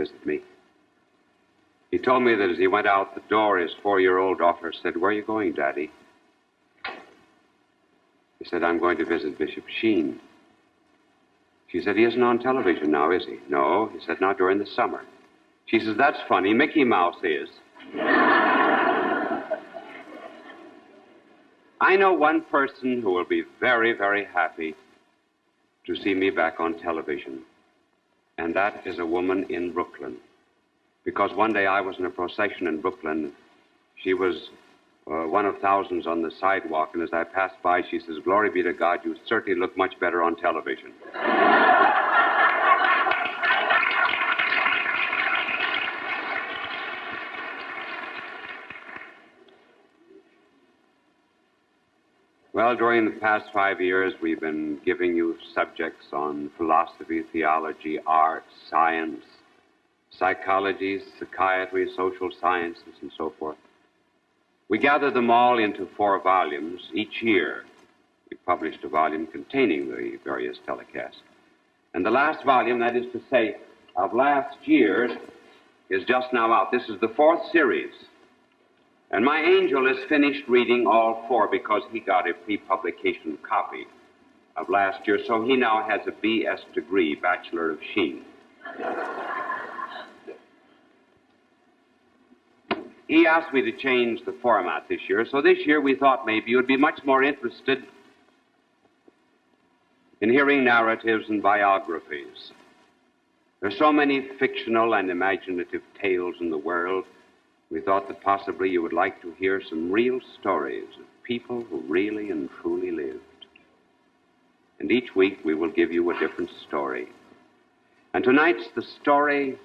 visit me. He told me that as he went out the door, his 4-year-old daughter said, "Where are you going, Daddy?" He said, "I'm going to visit Bishop Sheen." She said, "He isn't on television now, is he?" "No," he said, "not during the summer." She says, "That's funny. Mickey Mouse is." I know one person who will be very, very happy to see me back on television, and that is a woman in Brooklyn. Because one day I was in a procession in Brooklyn. She was one of thousands on the sidewalk, and as I passed by, she says, "Glory be to God, you certainly look much better on television." Well, during the past 5 years, we've been giving you subjects on philosophy, theology, art, science, psychology, psychiatry, social sciences, and so forth. We gathered them all into 4 volumes. Each year, we published a volume containing the various telecasts. And the last volume, that is to say, of last year's, is just now out. This is the 4th series. And my angel has finished reading all 4 because he got a pre-publication copy of last year. So he now has a B.S. degree, Bachelor of Sheen. He asked me to change the format this year. So this year we thought maybe you would be much more interested in hearing narratives and biographies. There's so many fictional and imaginative tales in the world. We thought that possibly you would like to hear some real stories of people who really and truly lived. And each week we will give you a different story. And tonight's the story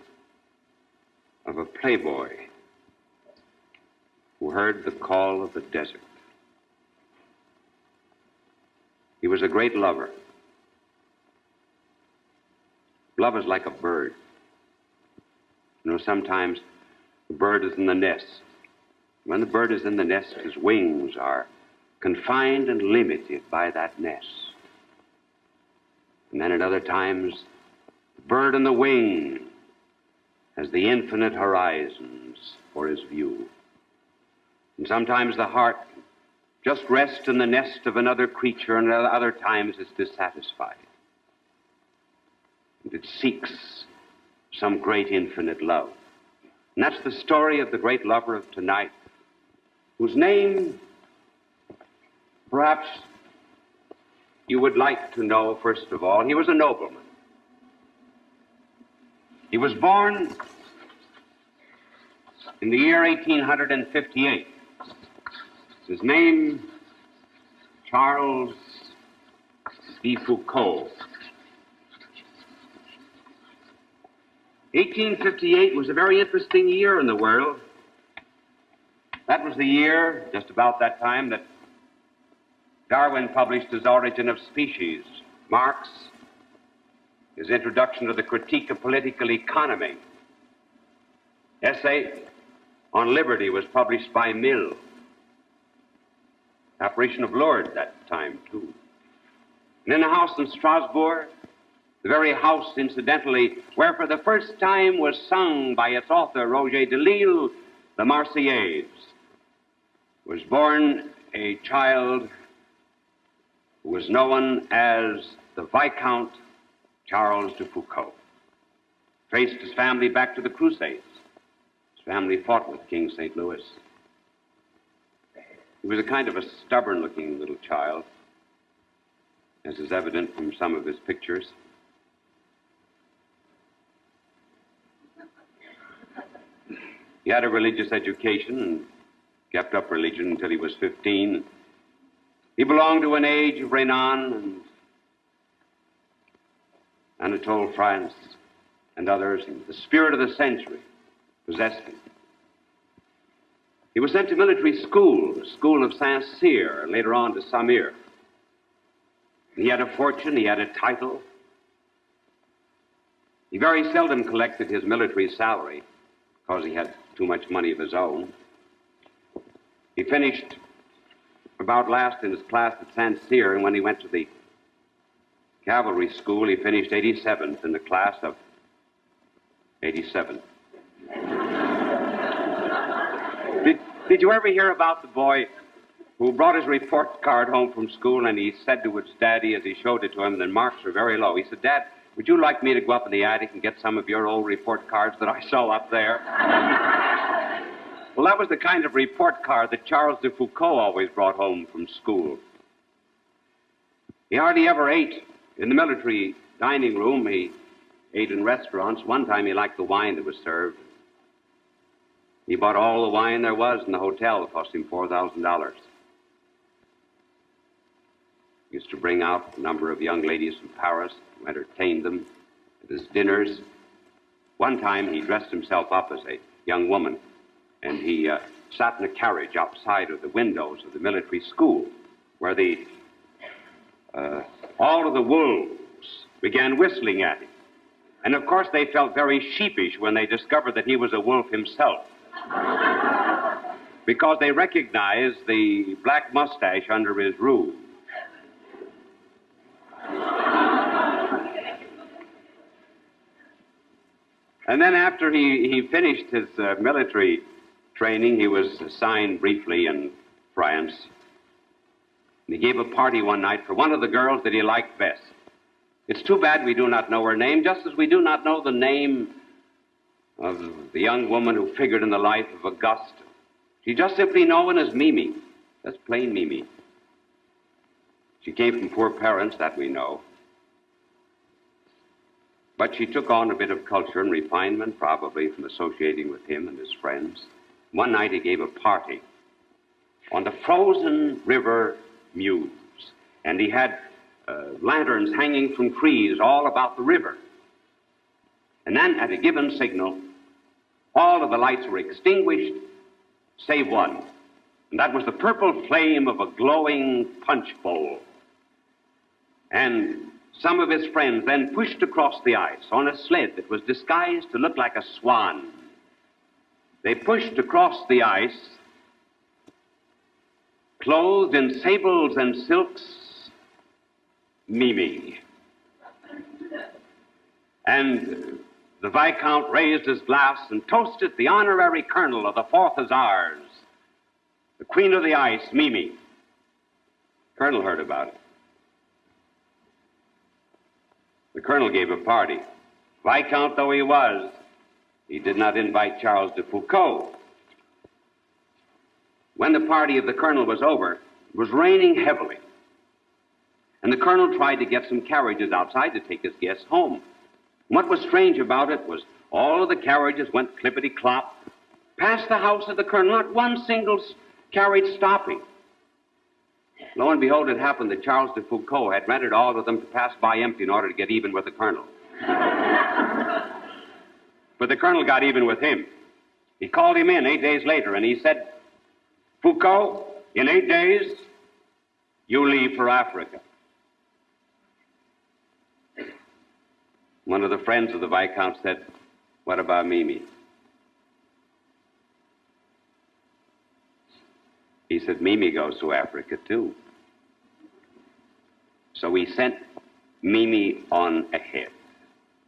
of a playboy who heard the call of the desert. He was a great lover. Love is like a bird. You know, sometimes the bird is in the nest. When the bird is in the nest, his wings are confined and limited by that nest. And then at other times, the bird in the wing has the infinite horizons for his view. And sometimes the heart just rests in the nest of another creature, and at other times it's dissatisfied. And it seeks some great infinite love. And that's the story of the great lover of tonight, whose name perhaps you would like to know, first of all. He was a nobleman. He was born in the year 1858. His name, Charles de Foucault. 1858 was a very interesting year in the world. That was the year, just about that time, that Darwin published his Origin of Species. Marx, his introduction to the Critique of Political Economy. Essay on Liberty was published by Mill. Apparition of Lourdes that time, too. And in a house in Strasbourg, the very house, incidentally, where for the first time was sung by its author, Roger de Lille, the Marseillaise, was born a child who was known as the Viscount Charles de Foucault. Traced his family back to the Crusades. His family fought with King St. Louis. He was a kind of a stubborn-looking little child, as is evident from some of his pictures. He had a religious education and kept up religion until he was 15. He belonged to an age of renown, and Anatole France and others, and the spirit of the century possessed him. He was sent to military school, the school of Saint-Cyr, and later on to Samir. He had a fortune, he had a title. He very seldom collected his military salary because he had too much money of his own. He finished about last in his class at Saint-Cyr, and when he went to the cavalry school, he finished 87th in the class of 87. Did you ever hear about the boy who brought his report card home from school and he said to his daddy as he showed it to him, and the marks were very low, he said, "Dad, would you like me to go up in the attic and get some of your old report cards that I saw up there?" Well, that was the kind of report card that Charles de Foucault always brought home from school. He hardly ever ate in the military dining room. He ate in restaurants. One time he liked the wine that was served. He bought all the wine there was in the hotel. It cost him $4,000. He used to bring out a number of young ladies from Paris to entertain them at his dinners. One time he dressed himself up as a young woman, and he sat in a carriage outside of the windows of the military school where all of the wolves began whistling at him. And, of course, they felt very sheepish when they discovered that he was a wolf himself, because they recognized the black mustache under his rouge. And then after he finished his military training, he was assigned briefly in France. And he gave a party one night for one of the girls that he liked best. It's too bad we do not know her name, just as we do not know the name of the young woman who figured in the life of Auguste. She's just simply known as Mimi. That's plain Mimi. She came from poor parents, that we know. But she took on a bit of culture and refinement, probably from associating with him and his friends. One night he gave a party on the frozen river Meuse, and he had lanterns hanging from trees all about the river. And then, at a given signal, all of the lights were extinguished, save one. And that was the purple flame of a glowing punch bowl. And some of his friends then pushed across the ice on a sled that was disguised to look like a swan. They pushed across the ice, clothed in sables and silks, Mimi. And the Viscount raised his glass and toasted the honorary colonel of the 4th Hussars, the Queen of the Ice, Mimi. Colonel heard about it. The colonel gave a party. Viscount though he was, he did not invite Charles de Foucault. When the party of the colonel was over, it was raining heavily. And the colonel tried to get some carriages outside to take his guests home. And what was strange about it was all of the carriages went clippity-clop past the house of the colonel, not one single carriage stopping. Lo and behold, it happened that Charles de Foucault had rented all of them to pass by empty in order to get even with the colonel. But the colonel got even with him. He called him in 8 days later, and he said, "Foucault, in 8 days, you leave for Africa." One of the friends of the Viscount said, "What about Mimi?" He said, "Mimi goes to Africa, too." So he sent Mimi on ahead,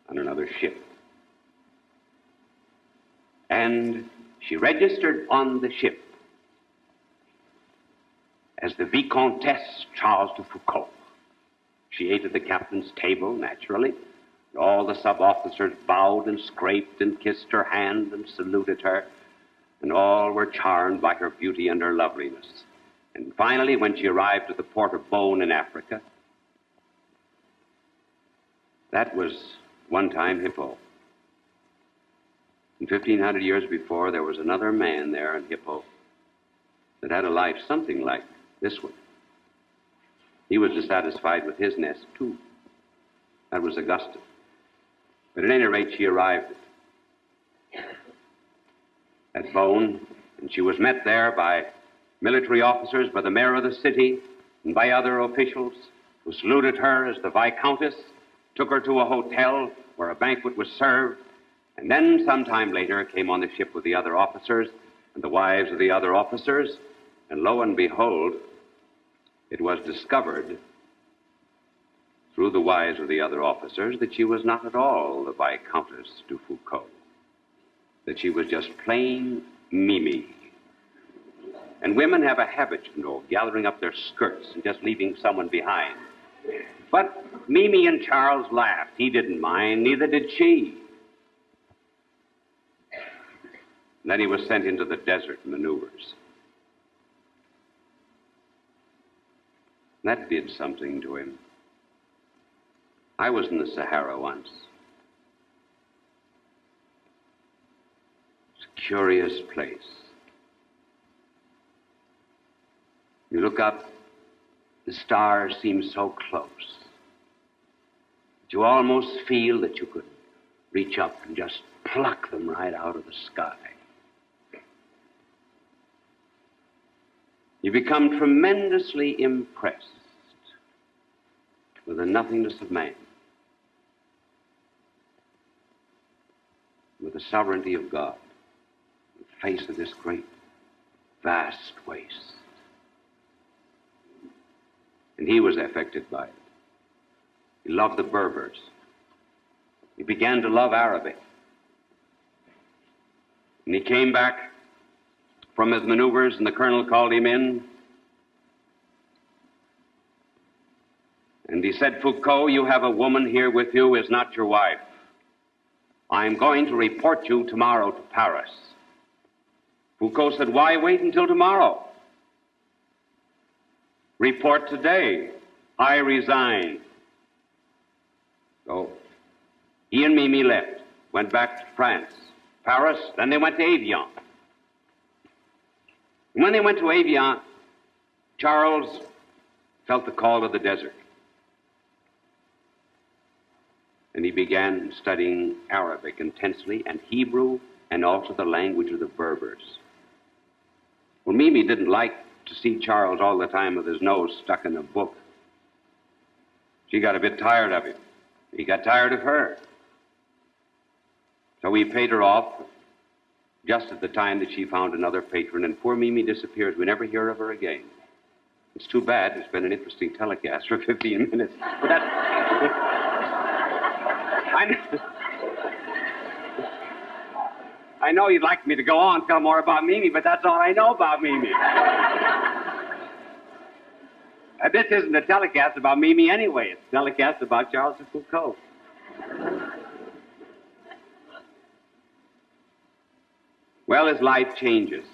on another ship. And she registered on the ship as the Vicomtesse Charles de Foucault. She ate at the captain's table, naturally. All the sub-officers bowed and scraped and kissed her hand and saluted her, and all were charmed by her beauty and her loveliness. And finally, when she arrived at the port of Beaune in Africa, that was one time Hippo. And 1,500 years before, there was another man there in Hippo that had a life something like this one. He was dissatisfied with his nest, too. That was Augusta. But at any rate, she arrived at Beaune, and she was met there by military officers, by the mayor of the city, and by other officials who saluted her as the Viscountess, took her to a hotel where a banquet was served, and then sometime later came on the ship with the other officers and the wives of the other officers, and lo and behold, it was discovered through the wives of the other officers that she was not at all the Viscountess de Foucault. that she was just plain Mimi. And women have a habit, you know, of gathering up their skirts and just leaving someone behind. But Mimi and Charles laughed. He didn't mind, neither did she. And then he was sent into the desert maneuvers. That did something to him. I was in the Sahara once. It's a curious place. You look up, the stars seem so close. You almost feel that you could reach up and just pluck them right out of the sky. You become tremendously impressed with the nothingness of man, with the sovereignty of God, in the face of this great, vast waste. And he was affected by it. He loved the Berbers. He began to love Arabic. And he came back from his maneuvers, and the colonel called him in. And he said, Foucault, you have a woman here with you who is not your wife. I'm going to report you tomorrow to Paris. Foucault said, why wait until tomorrow? Report today. I resign. So he and Mimi left, went back to France, Paris, then they went to Avion. And when they went to Avion, Charles felt the call of the desert. And he began studying Arabic intensely, and Hebrew, and also the language of the Berbers. Well, Mimi didn't like to see Charles all the time with his nose stuck in a book. She got a bit tired of him. He got tired of her. So he paid her off just at the time that she found another patron, and poor Mimi disappears. We never hear of her again. It's too bad. It's been an interesting telecast for 15 minutes. But that's... I know you'd like me to go on and tell more about Mimi, but that's all I know about Mimi. This isn't a telecast about Mimi anyway. It's a telecast about Charles de Foucault. Well, his life changes.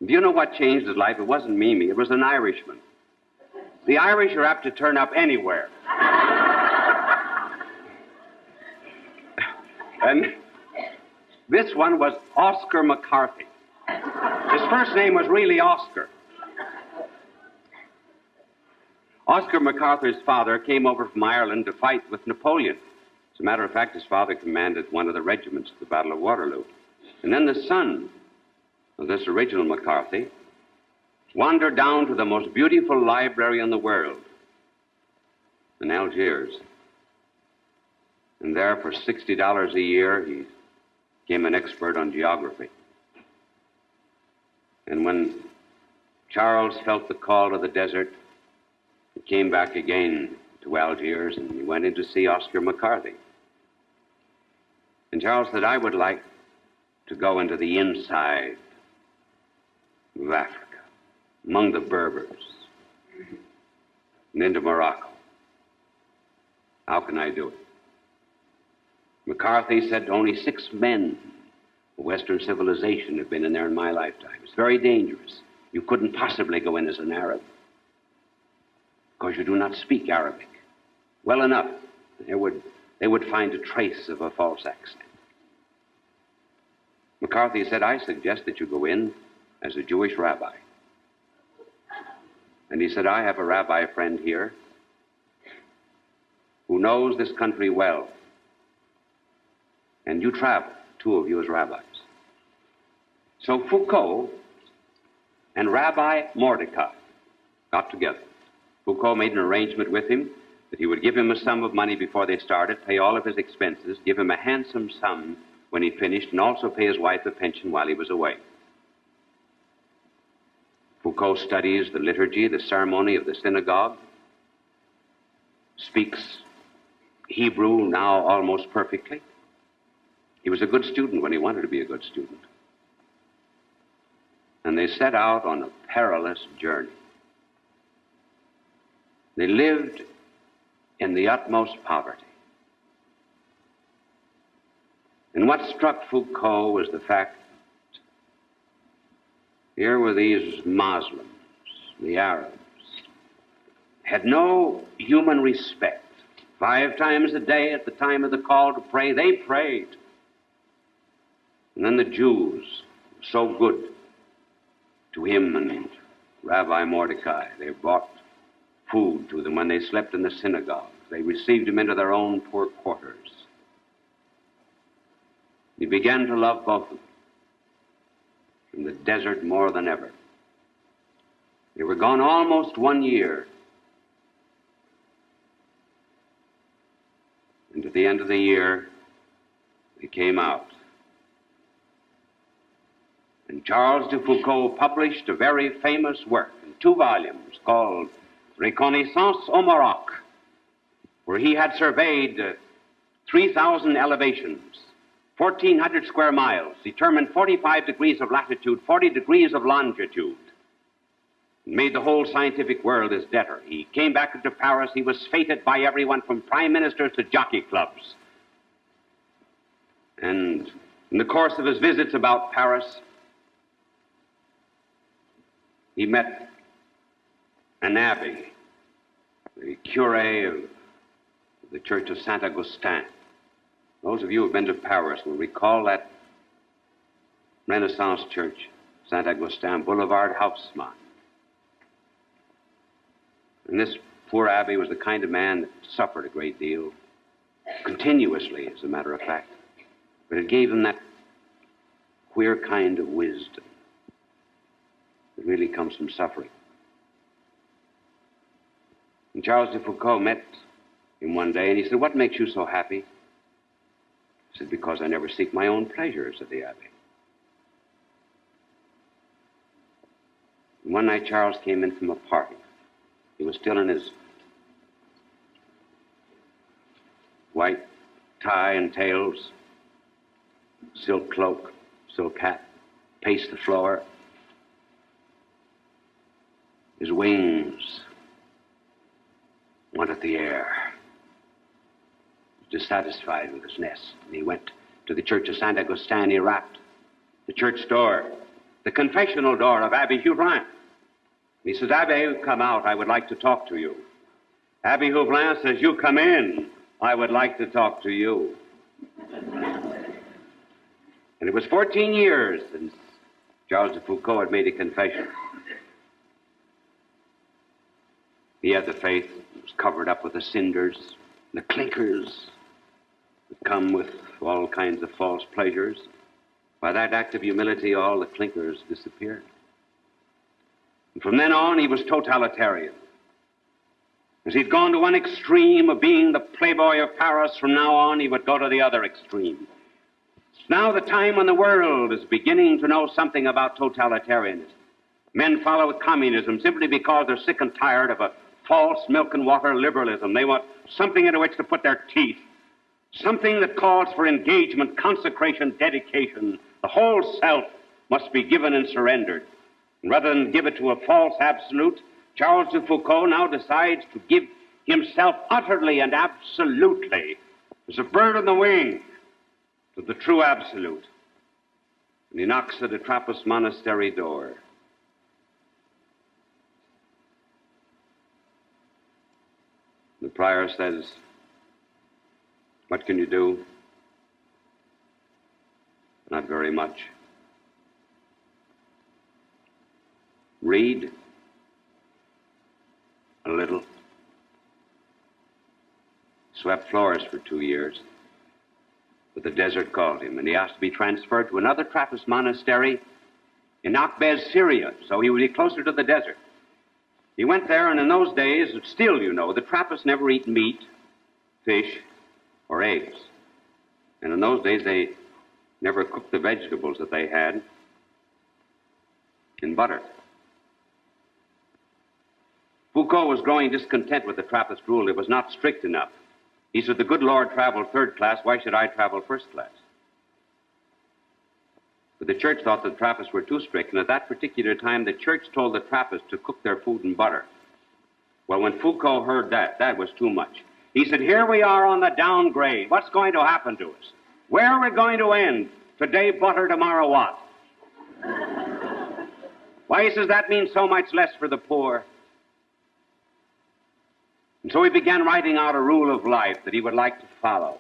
Do you know what changed his life? It wasn't Mimi. It was an Irishman. The Irish are apt to turn up anywhere. And this one was Oscar McCarthy. His first name was really Oscar. Oscar MacArthur's father came over from Ireland to fight with Napoleon. As a matter of fact, his father commanded one of the regiments at the Battle of Waterloo. And then the son of this original McCarthy wandered down to the most beautiful library in the world, in Algiers. And there, for $60 a year, he became an expert on geography. And when Charles felt the call to the desert, he came back again to Algiers, and he went in to see Oscar McCarthy. And Charles said, I would like to go into the inside of Africa, among the Berbers, and into Morocco. How can I do it? McCarthy said only 6 men of Western civilization have been in there in my lifetime. It's very dangerous. You couldn't possibly go in as an Arab, because you do not speak Arabic well enough. They would find a trace of a false accent. McCarthy said, I suggest that you go in as a Jewish rabbi. And he said, I have a rabbi friend here who knows this country well. And you travel, 2 of you as rabbis. So Foucault and Rabbi Mordecai got together. Foucault made an arrangement with him that he would give him a sum of money before they started, pay all of his expenses, give him a handsome sum when he finished, and also pay his wife a pension while he was away. Foucault studies the liturgy, the ceremony of the synagogue, speaks Hebrew now almost perfectly. He was a good student when he wanted to be a good student. And they set out on a perilous journey. They lived in the utmost poverty. And what struck Foucault was the fact that here were these Muslims, the Arabs, had no human respect. 5 times a day at the time of the call to pray, they prayed. And then the Jews, so good to him and Rabbi Mordecai, they brought food to them when they slept in the synagogues. They received him into their own poor quarters. He began to love both of them in the desert more than ever. They were gone almost 1 year. And at the end of the year, they came out. And Charles de Foucault published a very famous work in 2 volumes called Reconnaissance au Maroc, where he had surveyed 3,000 elevations, 1,400 square miles, determined 45 degrees of latitude, 40 degrees of longitude, and made the whole scientific world his debtor. He came back into Paris. He was feted by everyone from prime ministers to jockey clubs. And in the course of his visits about Paris, he met an abbé, the curé of the church of Saint Augustin. Those of you who have been to Paris will recall that Renaissance church, Saint Augustin, Boulevard Haussmann. And this poor abbé was the kind of man that suffered a great deal, continuously, as a matter of fact. But it gave him that queer kind of wisdom that really comes from suffering. And Charles de Foucault met him one day, and he said, "What makes you so happy?" He said, "Because I never seek my own pleasure," said the abbé. And one night, Charles came in from a party. He was still in his white tie and tails, silk cloak, silk hat, paced the floor. His wings wanted the air. He was dissatisfied with his nest, and he went to the church of Saint Augustin. He rapped the church door, the confessional door of Abbé Houblin. He says, "Abbé, come out. I would like to talk to you." Abbé Houblin says, "You come in. I would like to talk to you." And it was 14 years since Charles de Foucault had made a confession. He had the faith that was covered up with the cinders, the clinkers that come with all kinds of false pleasures. By that act of humility, all the clinkers disappeared. And from then on, he was totalitarian. As he'd gone to one extreme of being the playboy of Paris, from now on, he would go to the other extreme. It's now the time when the world is beginning to know something about totalitarianism. Men follow communism simply because they're sick and tired of a false milk and water liberalism. They want something into which to put their teeth, something that calls for engagement, consecration, dedication. The whole self must be given and surrendered. And rather than give it to a false absolute, Charles de Foucault now decides to give himself utterly and absolutely, as a bird on the wing, to the true absolute. And he knocks at a Trappist monastery door. The prior says, "What can you do?" "Not very much." "Read?" "A little." Swept floors for 2 years. But the desert called him, and he asked to be transferred to another Trappist monastery in Akbez, Syria, so he would be closer to the desert. He went there, and in those days, still, you know, the Trappists never eat meat, fish, or eggs. And in those days, they never cooked the vegetables that they had in butter. Foucault was growing discontent with the Trappist rule. It was not strict enough. He said, "The good Lord traveled third class. Why should I travel first class?" But the church thought the Trappists were too strict, and at that particular time, the church told the Trappists to cook their food in butter. Well, when Foucault heard that, that was too much. He said, here we are on the downgrade. What's going to happen to us? Where are we going to end? Today butter, tomorrow what? Why, he says, that means so much less for the poor. And so he began writing out a rule of life that he would like to follow,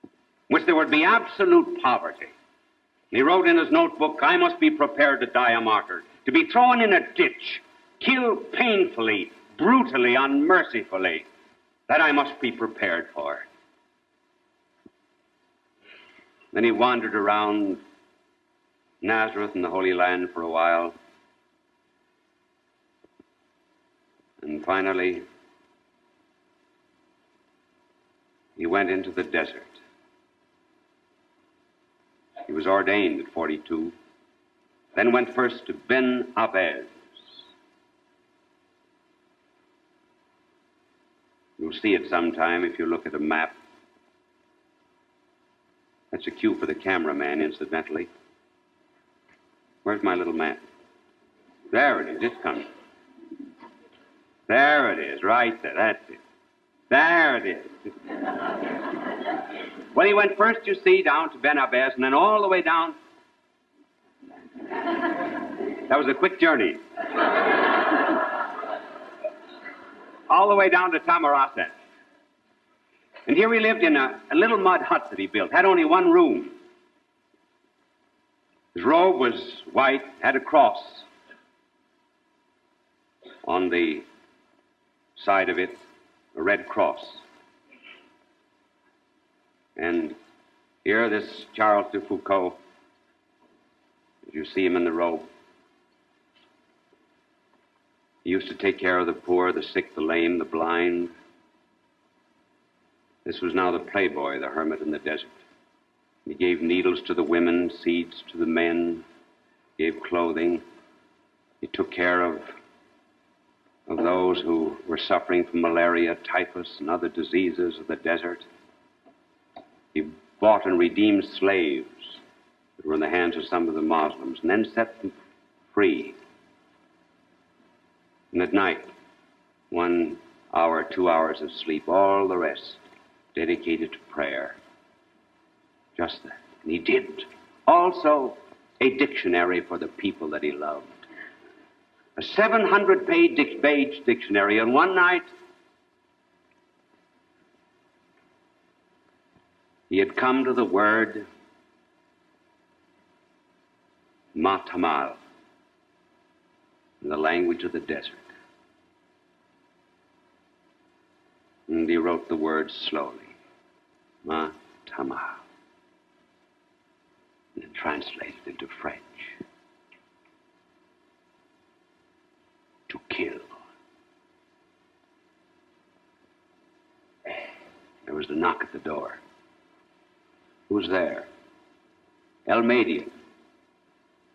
in which there would be absolute poverty. And he wrote in his notebook, I must be prepared to die a martyr, to be thrown in a ditch, killed painfully, brutally, unmercifully. That I must be prepared for. Then he wandered around Nazareth and the Holy Land for a while. And finally, he went into the desert. He was ordained at 42, then went first to Ben Abez. You'll see it sometime if you look at a map. That's a cue for the cameraman, incidentally. Where's my little map? There it is. It's coming. There it is, right there. That's it. There it is. Well, he went first, you see, down to Ben Abez, and then all the way down. That was a quick journey. All the way down to Tamarasa. And here he lived in a little mud hut that he built. Had only one room. His robe was white, had a cross on the side of it, a red cross. And here this Charles de Foucault, as you see him in the robe, he used to take care of the poor, the sick, the lame, the blind. This was now the playboy, the hermit in the desert. He gave needles to the women, seeds to the men, gave clothing. He took care of those who were suffering from malaria, typhus, and other diseases of the desert. He bought and redeemed slaves that were in the hands of some of the Muslims, and then set them free. And at night, 1 hour, 2 hours of sleep, all the rest dedicated to prayer. Just that. And he did. Also, a dictionary for the people that he loved. A 700-page dictionary. And one night, he had come to the word Matamal, in the language of the desert. And he wrote the words slowly. Matamal. And then translated into French. To kill. There was the knock at the door. Who's there? Almadian,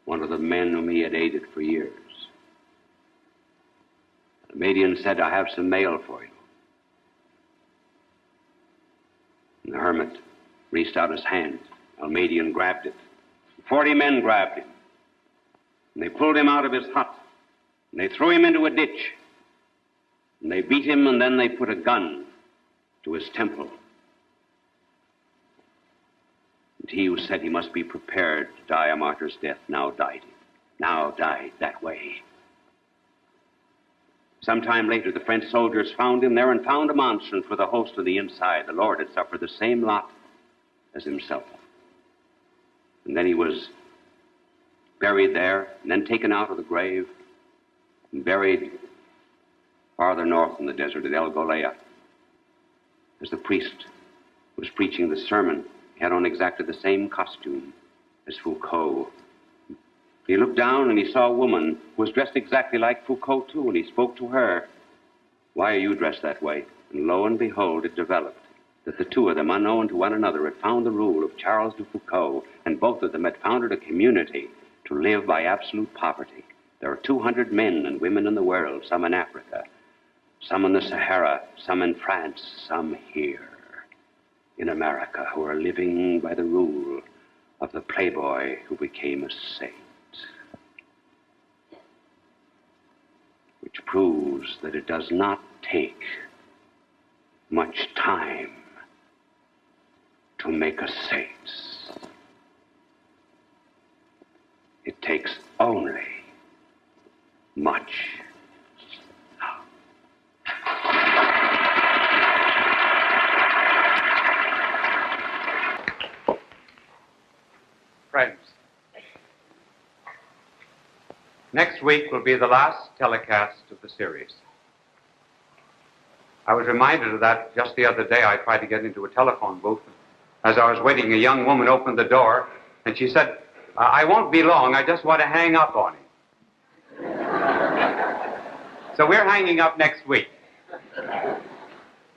one of the men whom he had aided for years. Almadian said, I have some mail for you. And the hermit reached out his hand. Almadian grabbed it. 40 men grabbed him. And they pulled him out of his hut. And they threw him into a ditch. And they beat him, and then they put a gun to his temple. And he who said he must be prepared to die a martyr's death now died. Now died that way. Sometime later, the French soldiers found him there and found a monstrance with a host on the inside. The Lord had suffered the same lot as himself. And then he was buried there, and then taken out of the grave, and buried farther north in the desert at El Golea. As the priest was preaching the sermon, he had on exactly the same costume as Foucault. He looked down and he saw a woman who was dressed exactly like Foucault, too, and he spoke to her. Why are you dressed that way? And lo and behold, it developed that the two of them, unknown to one another, had found the rule of Charles de Foucault, and both of them had founded a community to live by absolute poverty. There are 200 men and women in the world, some in Africa, some in the Sahara, some in France, some here in America, who are living by the rule of the playboy who became a saint. Which proves that it does not take much time to make a saint. It takes only much love. Friends, next week will be the last telecast of the series. I was reminded of that just the other day. I tried to get into a telephone booth. As I was waiting, a young woman opened the door, and she said, I won't be long. I just want to hang up on him. So we're hanging up next week.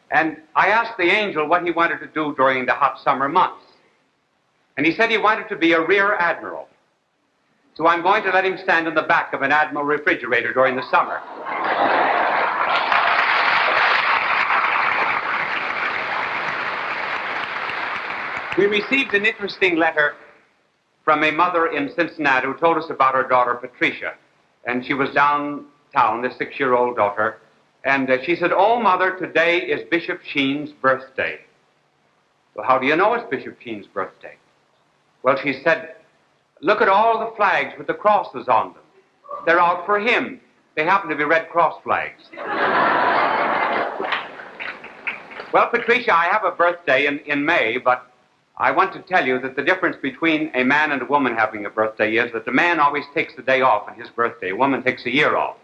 And I asked the angel what he wanted to do during the hot summer months. And he said he wanted to be a rear admiral. So I'm going to let him stand in the back of an Admiral refrigerator during the summer. We received an interesting letter from a mother in Cincinnati who told us about her daughter, Patricia. And she was downtown, the 6-year-old daughter. And she said, "Oh, Mother, today is Bishop Sheen's birthday." Well, how do you know it's Bishop Sheen's birthday? Well, she said, "Look at all the flags with the crosses on them. They're out for him. They happen to be Red Cross flags." Well, Patricia, I have a birthday in May, but I want to tell you that the difference between a man and a woman having a birthday is that the man always takes the day off on his birthday. A woman takes a year off.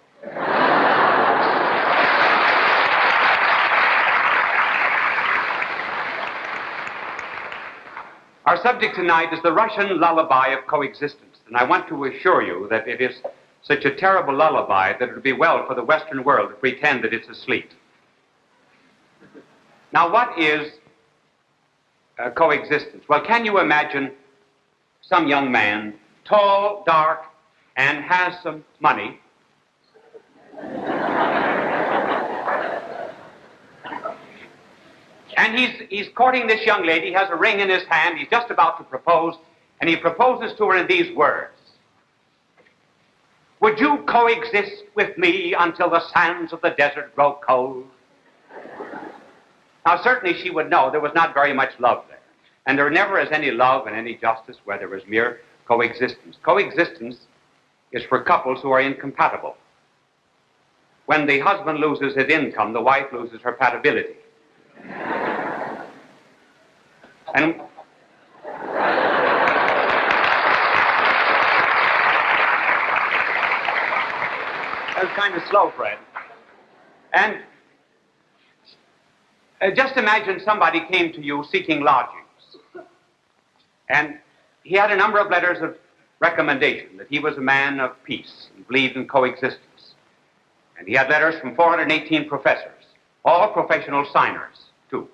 Our subject tonight is the Russian lullaby of coexistence, and I want to assure you that it is such a terrible lullaby that it would be well for the Western world to pretend that it's asleep. Now, what is coexistence? Well, can you imagine some young man, tall, dark, and has some money, and he's courting this young lady, has a ring in his hand, he's just about to propose, and he proposes to her in these words: "Would you coexist with me until the sands of the desert grow cold?" Now, certainly she would know there was not very much love there. And there never is any love and any justice where there is mere coexistence. Coexistence is for couples who are incompatible. When the husband loses his income, the wife loses her compatibility. And that was kind of slow, Fred. And just imagine somebody came to you seeking lodgings. And he had a number of letters of recommendation that he was a man of peace and believed in coexistence. And he had letters from 418 professors, all professional signers, too.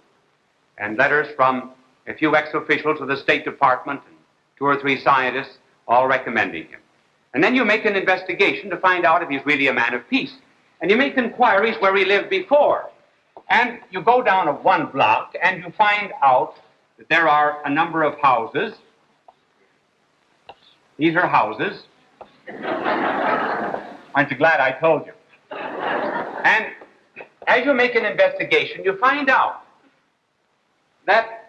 And letters from a few ex-officials of the State Department and 2 or 3 scientists, all recommending him. And then you make an investigation to find out if he's really a man of peace. And you make inquiries where he lived before. And you go down a 1 block and you find out that there are a number of houses. These are houses. Aren't you glad I told you? And as you make an investigation, you find out that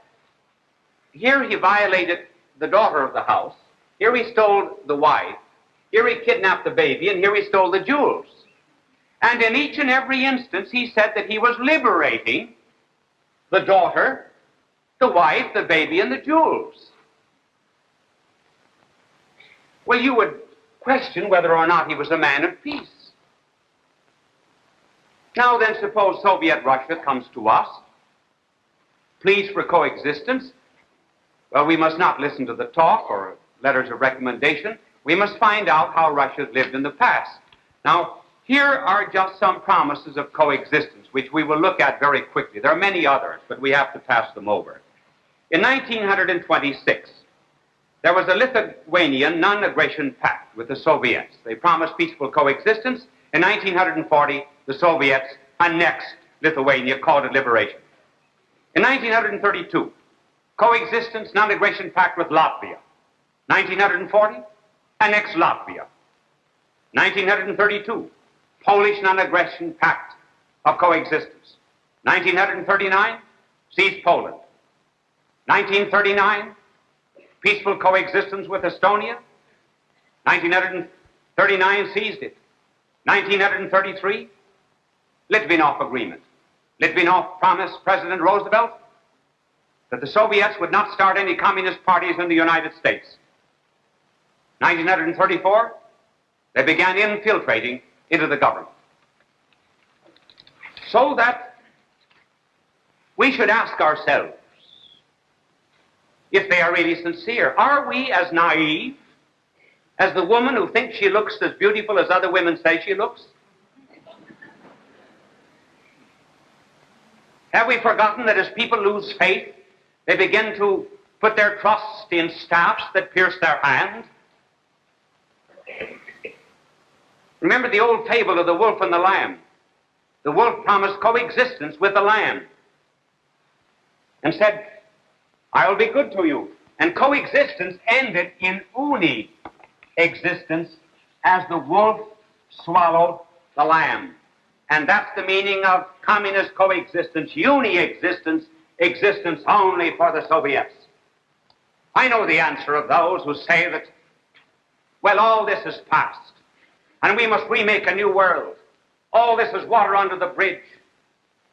here he violated the daughter of the house, here he stole the wife, here he kidnapped the baby, and here he stole the jewels. And in each and every instance, he said that he was liberating the daughter, the wife, the baby, and the jewels. Well, you would question whether or not he was a man of peace. Now then, suppose Soviet Russia comes to us, pleads for coexistence. Well, we must not listen to the talk or letters of recommendation. We must find out how Russia lived in the past. Now, here are just some promises of coexistence, which we will look at very quickly. There are many others, but we have to pass them over. In 1926, there was a Lithuanian non-aggression pact with the Soviets. They promised peaceful coexistence. In 1940, the Soviets annexed Lithuania, called it liberation. In 1932, coexistence, non-aggression pact with Latvia. 1940, annexed Latvia. 1932, Polish non-aggression pact of coexistence. 1939, seized Poland. 1939, peaceful coexistence with Estonia. 1939, seized it. 1933, Litvinov Agreement. Litvinov promised President Roosevelt that the Soviets would not start any communist parties in the United States. 1934, they began infiltrating into the government. So that we should ask ourselves if they are really sincere. Are we as naive as the woman who thinks she looks as beautiful as other women say she looks? Have we forgotten that as people lose faith, they begin to put their trust in staffs that pierce their hand? Remember the old fable of the wolf and the lamb. The wolf promised coexistence with the lamb and said, "I'll be good to you." And coexistence ended in uni-existence as the wolf swallowed the lamb. And that's the meaning of communist coexistence, uni-existence, existence only for the Soviets. I know the answer of those who say that, well, all this is past, and we must remake a new world. All this is water under the bridge.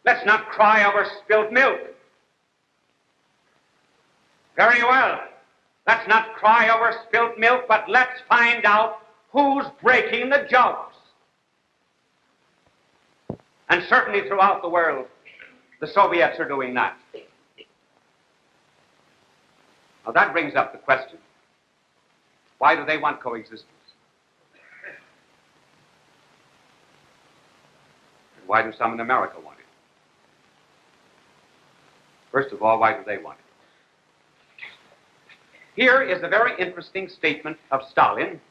Let's not cry over spilt milk. Very well. Let's not cry over spilt milk, but let's find out who's breaking the jugs. And certainly throughout the world, the Soviets are doing that. Now that brings up the question, why do they want coexistence? And why do some in America want it? First of all, why do they want it? Here is a very interesting statement of Stalin.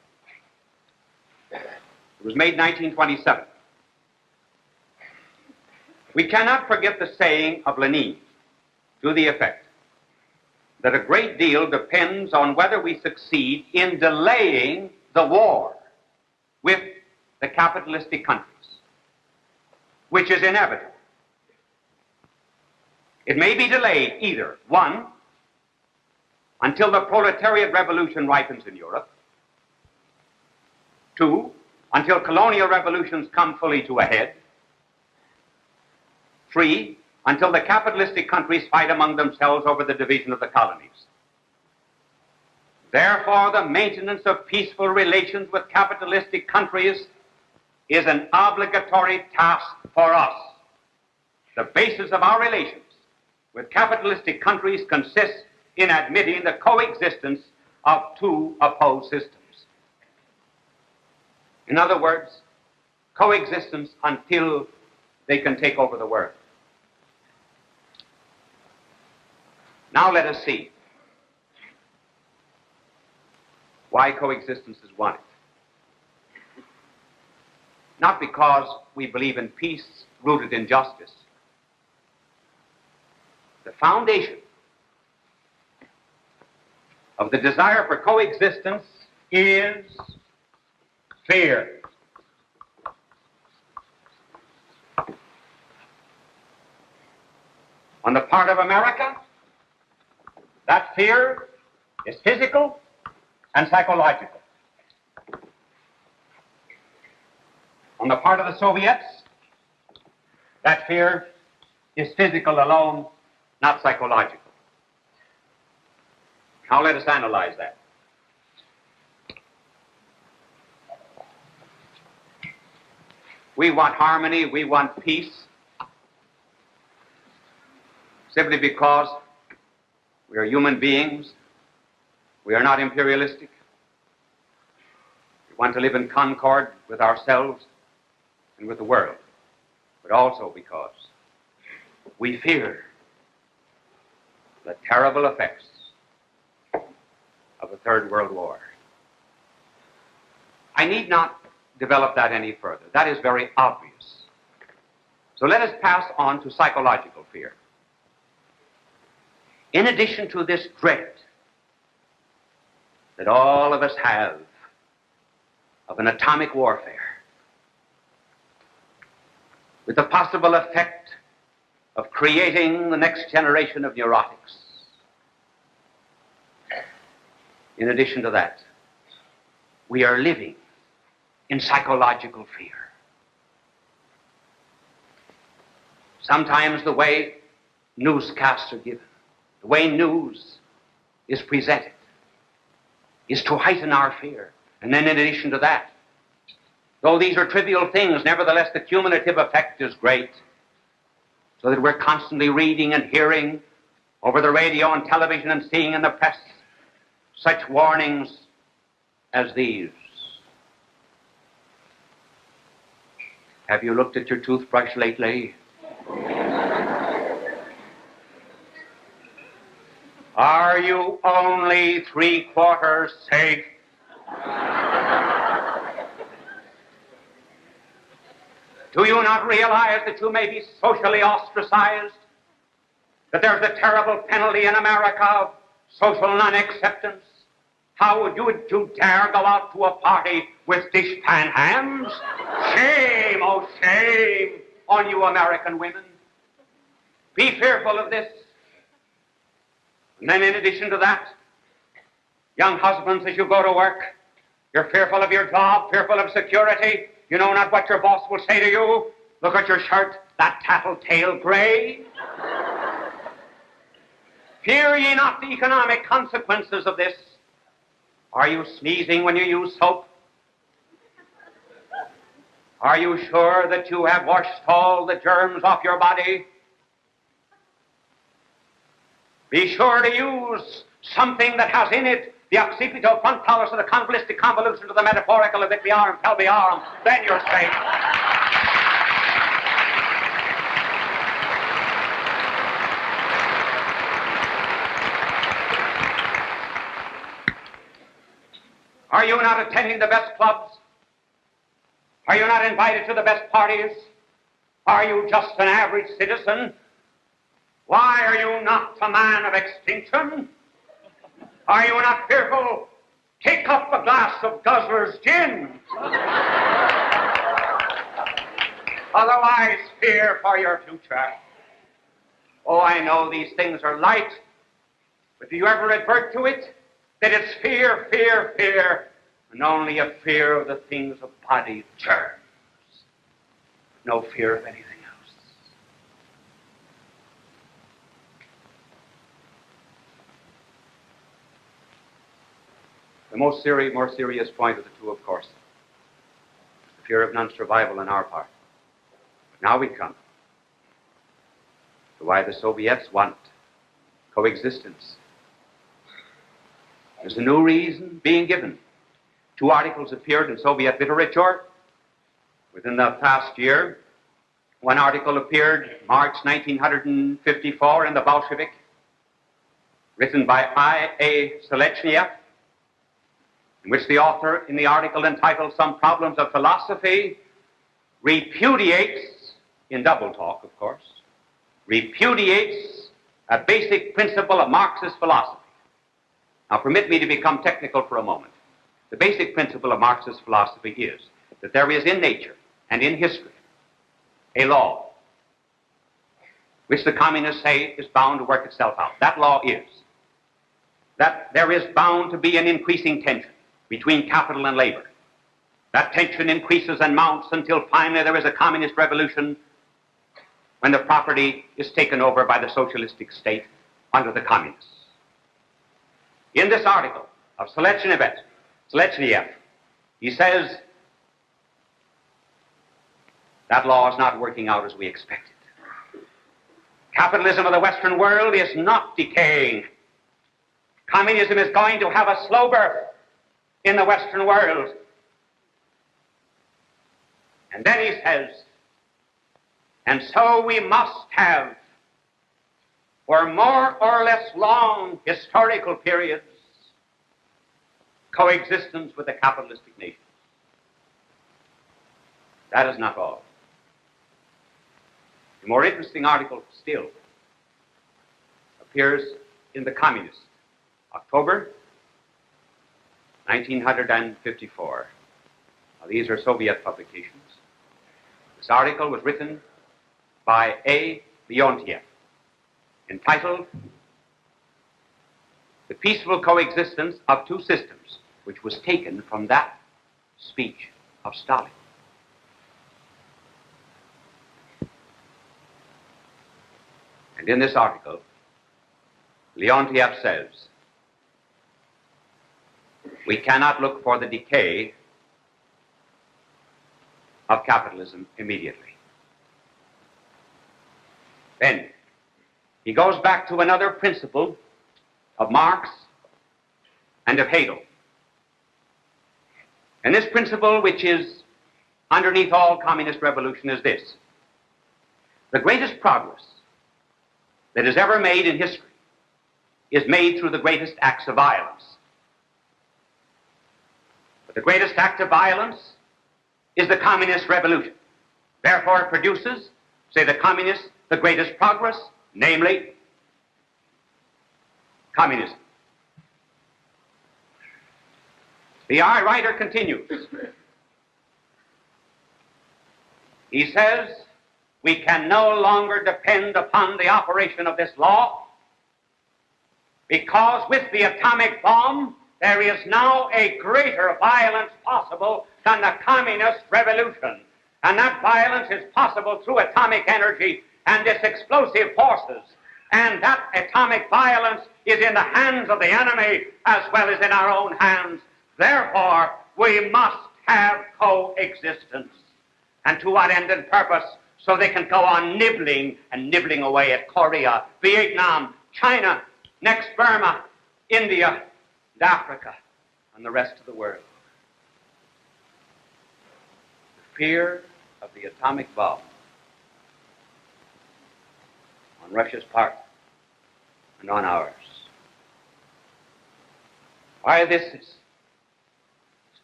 It was made 1927. We cannot forget the saying of Lenin to the effect that a great deal depends on whether we succeed in delaying the war with the capitalistic countries, which is inevitable. It may be delayed either, one, until the proletariat revolution ripens in Europe, two, until colonial revolutions come fully to a head, three, until the capitalistic countries fight among themselves over the division of the colonies. Therefore, the maintenance of peaceful relations with capitalistic countries is an obligatory task for us. The basis of our relations with capitalistic countries consists in admitting the coexistence of two opposed systems. In other words, coexistence until they can take over the world. Now let us see why coexistence is wanted. Not because we believe in peace rooted in justice. The foundation of the desire for coexistence is fear. On the part of America, that fear is physical and psychological. On the part of the Soviets, that fear is physical alone, not psychological. Now let us analyze that. We want harmony, we want peace, simply because we are human beings. We are not imperialistic. We want to live in concord with ourselves and with the world, but also because we fear the terrible effects of a third world war. I need not develop that any further. That is very obvious. So let us pass on to psychological fear. In addition to this dread that all of us have of an atomic warfare, with the possible effect of creating the next generation of neurotics. In addition to that, we are living in psychological fear. Sometimes the way newscasts are given, the way news is presented, is to heighten our fear. And then in addition to that, though these are trivial things, nevertheless the cumulative effect is great, so that we're constantly reading and hearing over the radio and television and seeing in the press such warnings as these. Have you looked at your toothbrush lately? Are you only 3/4 safe? Do you not realize that you may be socially ostracized? That there's a terrible penalty in America of social non-acceptance? How would you dare go out to a party with dishpan hams? Shame, oh shame on you American women. Be fearful of this. And then in addition to that, young husbands, as you go to work, you're fearful of your job, fearful of security. You know not what your boss will say to you. Look at your shirt, that tattletale gray. Fear ye not the economic consequences of this. Are you sneezing when you use soap? Are you sure that you have washed all the germs off your body? Be sure to use something that has in it the occipital frontalis of the convolutic convolution to the metaphorical of vitriarum pelviarum. Then you're safe. Are you not attending the best clubs? Are you not invited to the best parties? Are you just an average citizen? Why are you not a man of extinction? Are you not fearful? Take up a glass of Guzzler's gin. Otherwise, fear for your future. Oh, I know these things are light, but do you ever advert to it? That it's fear, fear, fear, and only a fear of the things of body germs. No fear of anything else. The more serious point of the two, of course, is the fear of non-survival on our part. But now we come to why the Soviets want coexistence. There's a new reason being given. 2 articles appeared in Soviet literature within the past year. One article appeared March 1954 in the Bolshevik, written by I.A. Selechniev, in which the author, in the article entitled Some Problems of Philosophy, repudiates, in double talk, of course, repudiates a basic principle of Marxist philosophy. Now, permit me to become technical for a moment. The basic principle of Marxist philosophy is that there is in nature and in history a law which the communists say is bound to work itself out. That law is that there is bound to be an increasing tension between capital and labor. That tension increases and mounts until finally there is a communist revolution when the property is taken over by the socialistic state under the communists. In this article of Selechniev, he says that law is not working out as we expected. Capitalism of the Western world is not decaying. Communism is going to have a slow birth in the Western world. And then he says, and so we must have, for more or less long historical periods, coexistence with the capitalistic nations. That is not all. A more interesting article still appears in The Communist, October 1954. Now, these are Soviet publications. This article was written by A. Leontiev, entitled The Peaceful Coexistence of Two Systems, which was taken from that speech of Stalin. And in this article, Leontiev says, we cannot look for the decay of capitalism immediately. Then he goes back to another principle of Marx and of Hegel. And this principle, which is underneath all communist revolution, is this: the greatest progress that is ever made in history is made through the greatest acts of violence. But the greatest act of violence is the communist revolution. Therefore, it produces, say the communists, the greatest progress, namely communism. The writer continues. He says, we can no longer depend upon the operation of this law because with the atomic bomb, there is now a greater violence possible than the communist revolution. And that violence is possible through atomic energy and its explosive forces. And that atomic violence is in the hands of the enemy as well as in our own hands. Therefore, we must have coexistence. And to what end and purpose? So they can go on nibbling and nibbling away at Korea, Vietnam, China, next Burma, India, and Africa, and the rest of the world. The fear of the atomic bomb on Russia's part and on ours. Why this is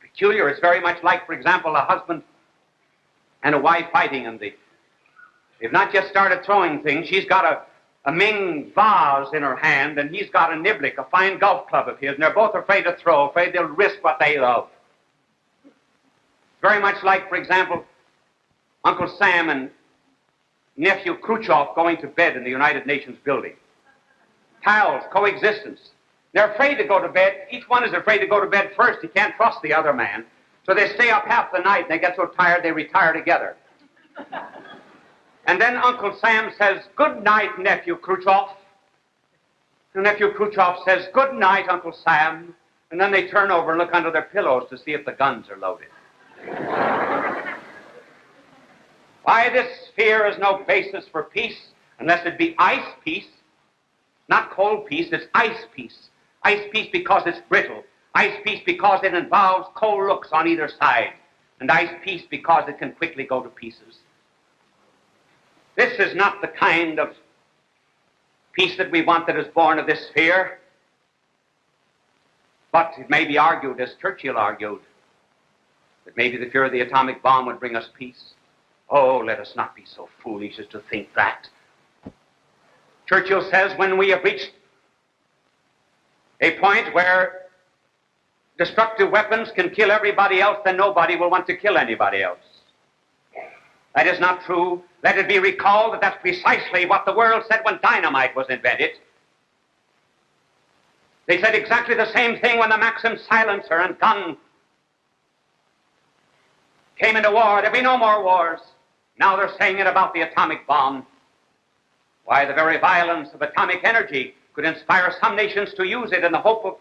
peculiar. It's very much like, for example, a husband and a wife fighting, and they've not just started throwing things. She's got a Ming vase in her hand, and he's got a niblick, a fine golf club of his, and they're both afraid to throw, afraid they'll risk what they love. It's very much like, for example, Uncle Sam and nephew Khrushchev going to bed in the United Nations building. Pals, coexistence. They're afraid to go to bed. Each one is afraid to go to bed first. He can't trust the other man. So they stay up half the night, and they get so tired they retire together. And then Uncle Sam says, good night, nephew Khrushchev. And nephew Khrushchev says, good night, Uncle Sam. And then they turn over and look under their pillows to see if the guns are loaded. Why this fear is no basis for peace, unless it be ice peace. Not cold peace, it's ice peace. Ice peace because it's brittle. Ice peace because it involves cold looks on either side. And ice peace because it can quickly go to pieces. This is not the kind of peace that we want that is born of this fear. But it may be argued, as Churchill argued, that maybe the fear of the atomic bomb would bring us peace. Oh, let us not be so foolish as to think that. Churchill says when we have reached a point where destructive weapons can kill everybody else, then nobody will want to kill anybody else. That is not true. Let it be recalled that that's precisely what the world said when dynamite was invented. They said exactly the same thing when the Maxim silencer and gun came into war. There'd be no more wars. Now they're saying it about the atomic bomb. Why, the very violence of atomic energy could inspire some nations to use it in the hope of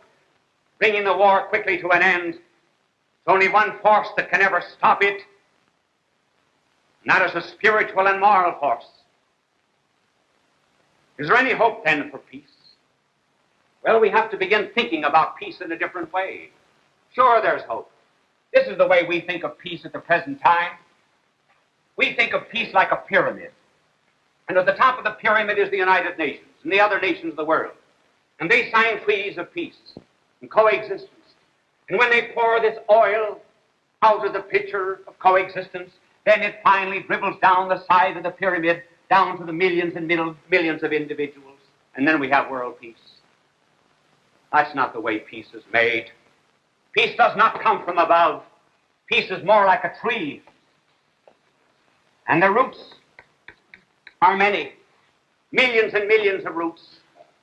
bringing the war quickly to an end. There's only one force that can ever stop it, and that is a spiritual and moral force. Is there any hope then for peace? Well, we have to begin thinking about peace in a different way. Sure, there's hope. This is the way we think of peace at the present time. We think of peace like a pyramid. And at the top of the pyramid is the United Nations and the other nations of the world. And they sign treaties of peace and coexistence. And when they pour this oil out of the pitcher of coexistence, then it finally dribbles down the side of the pyramid, down to the millions and millions of individuals. And then we have world peace. That's not the way peace is made. Peace does not come from above. Peace is more like a tree. And the roots are many. Millions and millions of roots,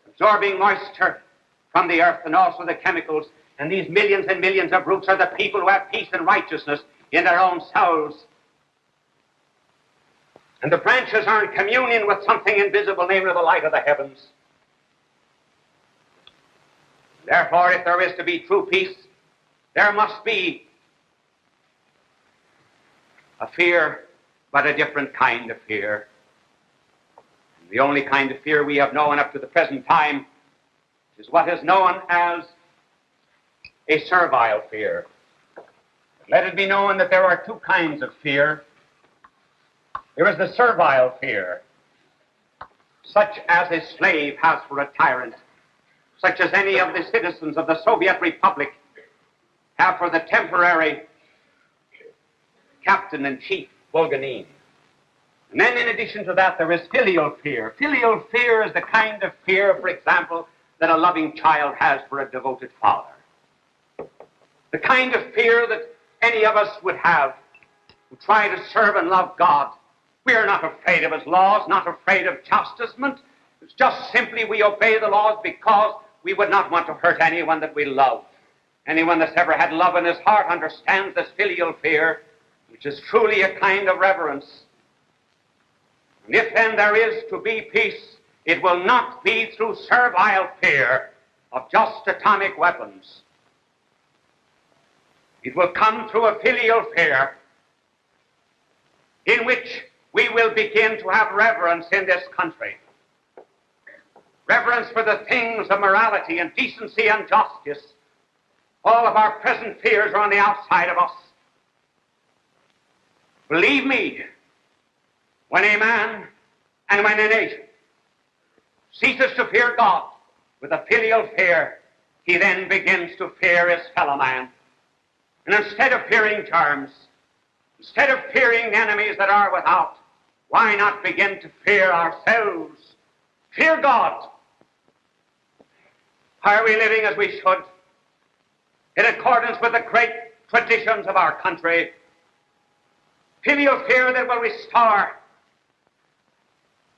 absorbing moisture from the earth and also the chemicals. And these millions and millions of roots are the people who have peace and righteousness in their own souls. And the branches are in communion with something invisible, namely the light of the heavens. Therefore, if there is to be true peace, there must be a fear, but a different kind of fear. The only kind of fear we have known up to the present time is what is known as a servile fear. Let it be known that there are two kinds of fear. There is the servile fear, such as a slave has for a tyrant, such as any of the citizens of the Soviet Republic have for the temporary captain-in-chief, Bulganin. And then in addition to that, there is filial fear. Filial fear is the kind of fear, for example, that a loving child has for a devoted father. The kind of fear that any of us would have who try to serve and love God. We are not afraid of his laws, not afraid of chastisement. It's just simply we obey the laws because we would not want to hurt anyone that we love. Anyone that's ever had love in his heart understands this filial fear, which is truly a kind of reverence. And if then there is to be peace, it will not be through servile fear of just atomic weapons. It will come through a filial fear in which we will begin to have reverence in this country. Reverence for the things of morality and decency and justice. All of our present fears are on the outside of us. Believe me, when a man and when a nation ceases to fear God with a filial fear, he then begins to fear his fellow man. And instead of fearing germs, instead of fearing the enemies that are without, why not begin to fear ourselves? Fear God. Are we living as we should, in accordance with the great traditions of our country? Filial fear that will restore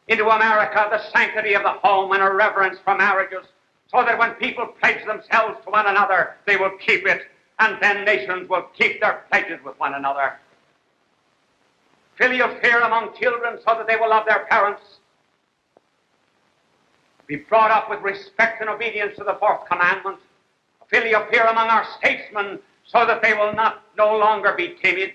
into America the sanctity of the home and a reverence for marriages, so that when people pledge themselves to one another, they will keep it, and then nations will keep their pledges with one another. Filial fear among children, so that they will love their parents. Be brought up with respect and obedience to the fourth commandment. Filial fear among our statesmen, so that they will no longer be timid.